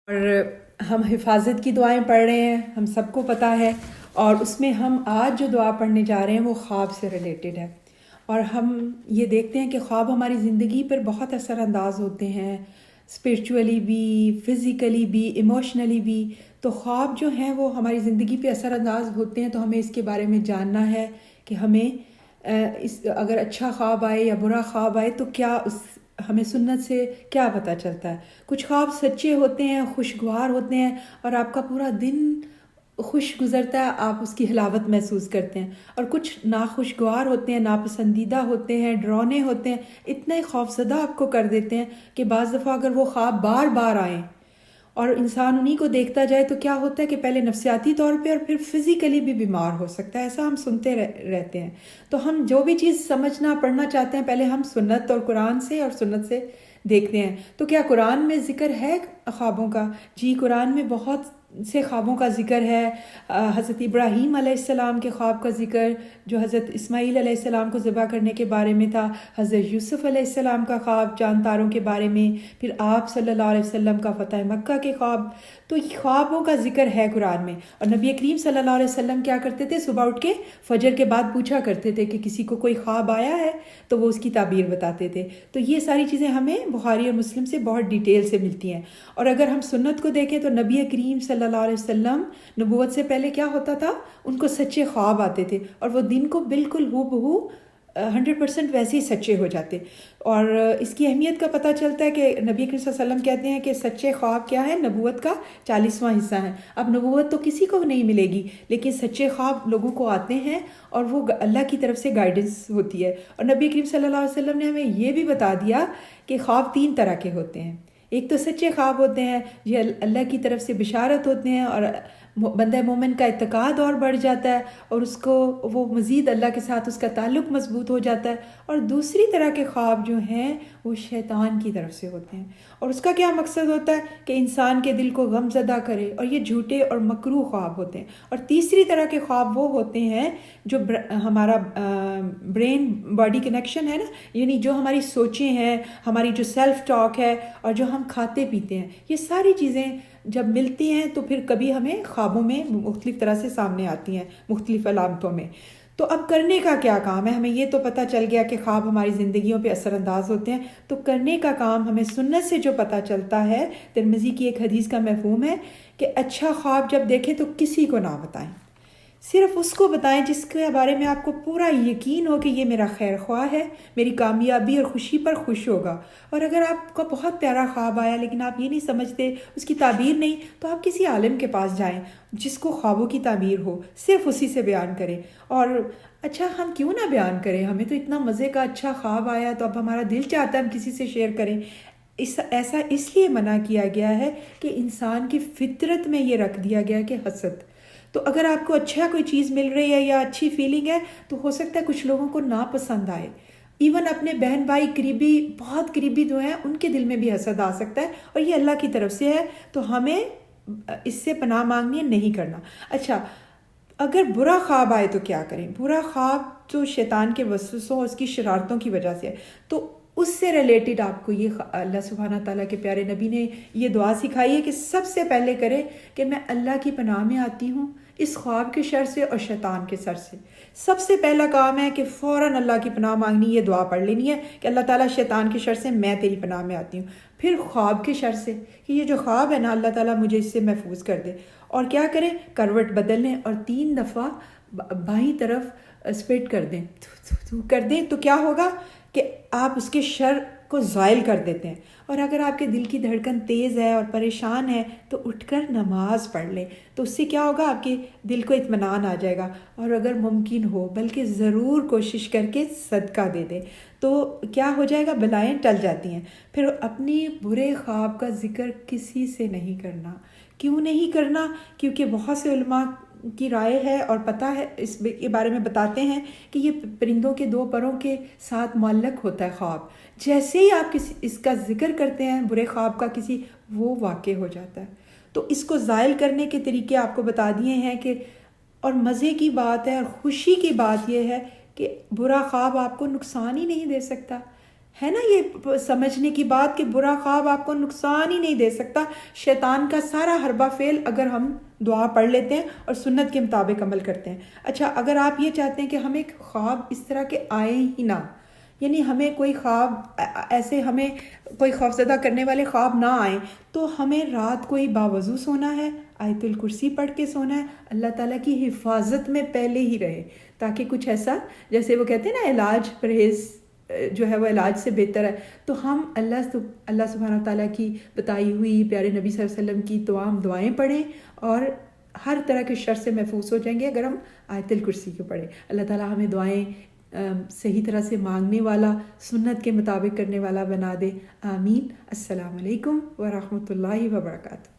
اور ہم حفاظت کی دعائیں پڑھ رہے ہیں، ہم سب کو پتہ ہے، اور اس میں ہم آج جو دعا پڑھنے جا رہے ہیں وہ خواب سے ریلیٹڈ ہے۔ اور ہم یہ دیکھتے ہیں کہ خواب ہماری زندگی پر بہت اثر انداز ہوتے ہیں، اسپریچولی بھی، فزیکلی بھی، ایموشنلی بھی۔ تو خواب جو ہیں وہ ہماری زندگی پہ اثر انداز ہوتے ہیں، تو ہمیں اس کے بارے میں جاننا ہے کہ ہمیں اگر اچھا خواب آئے یا برا خواب آئے تو کیا ہمیں سنت سے کیا پتہ چلتا ہے۔ کچھ خواب سچے ہوتے ہیں، خوشگوار ہوتے ہیں، اور آپ کا پورا دن خوش گزرتا ہے، آپ اس کی حلاوت محسوس کرتے ہیں۔ اور کچھ ناخوشگوار ہوتے ہیں، ناپسندیدہ ہوتے ہیں، ڈرانے ہوتے ہیں، اتنے خوفزدہ آپ کو کر دیتے ہیں کہ بعض دفعہ اگر وہ خواب بار بار آئیں اور انسان انہی کو دیکھتا جائے تو کیا ہوتا ہے کہ پہلے نفسیاتی طور پہ اور پھر فزیکلی بھی بیمار ہو سکتا ہے۔ ایسا ہم سنتے رہتے ہیں۔ تو ہم جو بھی چیز سمجھنا پڑھنا چاہتے ہیں پہلے ہم سنت اور قرآن سے اور سنت سے دیکھتے ہیں۔ تو کیا قرآن میں ذکر ہے خوابوں کا؟ جی، قرآن میں بہت سے خوابوں کا ذکر ہے۔ حضرت ابراہیم علیہ السلام کے خواب کا ذکر جو حضرت اسماعیل علیہ السلام کو ذبح کرنے کے بارے میں تھا، حضرت یوسف علیہ السلام کا خواب چاند تاروں کے بارے میں، پھر آپ صلی اللہ علیہ وسلم کا فتح مکہ کے خواب۔ تو خوابوں کا ذکر ہے قرآن میں۔ اور نبی کریم صلی اللہ علیہ وسلم کیا کرتے تھے؟ صبح اٹھ کے فجر کے بعد پوچھا کرتے تھے کہ کسی کو کوئی خواب آیا ہے تو وہ اس کی تعبیر بتاتے تھے۔ تو یہ ساری چیزیں ہمیں بخاری اور مسلم سے بہت ڈیٹیل سے ملتی ہیں۔ اور اگر ہم سنت کو دیکھیں تو نبی کریم صلی اللہ علیہ وسلم نبوت سے پہلے کیا ہوتا تھا؟ ان کو سچے خواب آتے تھے اور وہ دن کو بالکل ہو بہو 100% ویسے ہی سچے ہو جاتے۔ اور اس کی اہمیت کا پتہ چلتا ہے کہ نبی کریم صلی اللہ علیہ وسلم کہتے ہیں کہ سچے خواب کیا ہے؟ نبوت کا 40واں حصہ ہے۔ اب نبوت تو کسی کو نہیں ملے گی، لیکن سچے خواب لوگوں کو آتے ہیں اور وہ اللہ کی طرف سے گائیڈنس ہوتی ہے۔ اور نبی کریم صلی اللہ علیہ وسلم نے ہمیں یہ بھی بتا دیا کہ خواب 3 طرح کے ہوتے ہیں۔ ایک تو سچے خواب ہوتے ہیں، یہ اللہ کی طرف سے بشارت ہوتے ہیں اور بندہ مومن کا اعتقاد اور بڑھ جاتا ہے اور اس کو وہ مزید اللہ کے ساتھ اس کا تعلق مضبوط ہو جاتا ہے۔ اور دوسری طرح کے خواب جو ہیں وہ شیطان کی طرف سے ہوتے ہیں، اور اس کا کیا مقصد ہوتا ہے کہ انسان کے دل کو غم زدہ کرے، اور یہ جھوٹے اور مکروہ خواب ہوتے ہیں۔ اور تیسری طرح کے خواب وہ ہوتے ہیں جو ہمارا برین باڈی کنیکشن ہے نا، یعنی جو ہماری سوچیں ہیں، ہماری جو سیلف ٹاک ہے اور جو ہم کھاتے پیتے ہیں، یہ ساری چیزیں جب ملتی ہیں تو پھر کبھی ہمیں خوابوں میں مختلف طرح سے سامنے آتی ہیں، مختلف علامتوں میں۔ تو اب کرنے کا کیا کام ہے؟ ہمیں یہ تو پتہ چل گیا کہ خواب ہماری زندگیوں پہ اثر انداز ہوتے ہیں، تو کرنے کا کام ہمیں سنت سے جو پتہ چلتا ہے، ترمذی کی ایک حدیث کا مفہوم ہے کہ اچھا خواب جب دیکھیں تو کسی کو نہ بتائیں، صرف اس کو بتائیں جس کے بارے میں آپ کو پورا یقین ہو کہ یہ میرا خیر خواہ ہے، میری کامیابی اور خوشی پر خوش ہوگا۔ اور اگر آپ کا بہت پیارا خواب آیا لیکن آپ یہ نہیں سمجھتے، اس کی تعبیر نہیں، تو آپ کسی عالم کے پاس جائیں جس کو خوابوں کی تعبیر ہو، صرف اسی سے بیان کریں۔ اور اچھا، ہم کیوں نہ بیان کریں؟ ہمیں تو اتنا مزے کا اچھا خواب آیا تو اب ہمارا دل چاہتا ہے ہم کسی سے شیئر کریں۔ ایسا اس لیے منع کیا گیا ہے کہ انسان کی فطرت میں یہ رکھ دیا گیا کہ حسد۔ تو اگر آپ کو اچھا کوئی چیز مل رہی ہے یا اچھی فیلنگ ہے تو ہو سکتا ہے کچھ لوگوں کو ناپسند آئے، ایون اپنے بہن بھائی قریبی، بہت قریبی جو ہیں ان کے دل میں بھی حسد آ سکتا ہے، اور یہ اللہ کی طرف سے ہے، تو ہمیں اس سے پناہ مانگنی ہے، نہیں کرنا۔ اچھا، اگر برا خواب آئے تو کیا کریں؟ برا خواب جو شیطان کے وسوسوں اور اس کی شرارتوں کی وجہ سے ہے، تو اس سے ریلیٹڈ آپ کو یہ اللہ سبحانہ تعالیٰ کے پیارے نبی نے یہ دعا سکھائی ہے کہ سب سے پہلے کرے کہ میں اللہ کی پناہ میں آتی ہوں اس خواب کے شر سے اور شیطان کے سر سے۔ سب سے پہلا کام ہے کہ فوراً اللہ کی پناہ مانگنی، یہ دعا پڑھ لینی ہے کہ اللہ تعالیٰ شیطان کے شر سے میں تیری پناہ میں آتی ہوں۔ پھر خواب کے شر سے کہ یہ جو خواب ہے نا، اللہ تعالیٰ مجھے اس سے محفوظ کر دے۔ اور کیا کریں؟ کروٹ بدل لیں اور 3 دفعہ بائیں طرف اسپٹ کر دیں، کر دیں، تو کیا ہوگا کہ آپ اس کے شر کو زائل کر دیتے ہیں۔ اور اگر آپ کے دل کی دھڑکن تیز ہے اور پریشان ہے تو اٹھ کر نماز پڑھ لیں، تو اس سے کیا ہوگا؟ آپ کے دل کو اطمینان آ جائے گا۔ اور اگر ممکن ہو بلکہ ضرور کوشش کر کے صدقہ دے دیں، تو کیا ہو جائے گا؟ بلائیں ٹل جاتی ہیں۔ پھر اپنی برے خواب کا ذکر کسی سے نہیں کرنا۔ کیوں نہیں کرنا؟ کیونکہ بہت سے علماء کی رائے ہے اور پتہ ہے، اس کے بارے میں بتاتے ہیں کہ یہ پرندوں کے 2 پروں کے ساتھ معلق ہوتا ہے خواب۔ جیسے ہی آپ اس کا ذکر کرتے ہیں برے خواب کا کسی، وہ واقع ہو جاتا ہے۔ تو اس کو زائل کرنے کے طریقے آپ کو بتا دیے ہیں کہ، اور مزے کی بات ہے اور خوشی کی بات یہ ہے کہ برا خواب آپ کو نقصان ہی نہیں دے سکتا۔ ہے نا یہ سمجھنے کی بات کہ برا خواب آپ کو نقصان ہی نہیں دے سکتا، شیطان کا سارا حربہ فعل اگر ہم دعا پڑھ لیتے ہیں اور سنت کے مطابق عمل کرتے ہیں۔ اچھا، اگر آپ یہ چاہتے ہیں کہ ہمیں خواب اس طرح کے آئیں ہی نہ، یعنی ہمیں کوئی خواب ایسے، ہمیں کوئی خوفزدہ کرنے والے خواب نہ آئیں، تو ہمیں رات کو ہی باوضو سونا ہے، آیت الکرسی پڑھ کے سونا ہے، اللہ تعالیٰ کی حفاظت میں پہلے ہی رہے، تاکہ کچھ ایسا، جیسے وہ کہتے ہیں نا علاج پرہیز جو ہے وہ علاج سے بہتر ہے، تو ہم اللہ سبحانہ تعالیٰ کی بتائی ہوئی پیارے نبی صلی اللہ علیہ وسلم کی تمام دعائیں پڑھیں اور ہر طرح کے شر سے محفوظ ہو جائیں گے اگر ہم آیت الکرسی کو پڑھیں۔ اللہ تعالیٰ ہمیں دعائیں صحیح طرح سے مانگنے والا، سنت کے مطابق کرنے والا بنا دے، آمین۔ السلام علیکم ورحمۃ اللہ وبرکاتہ۔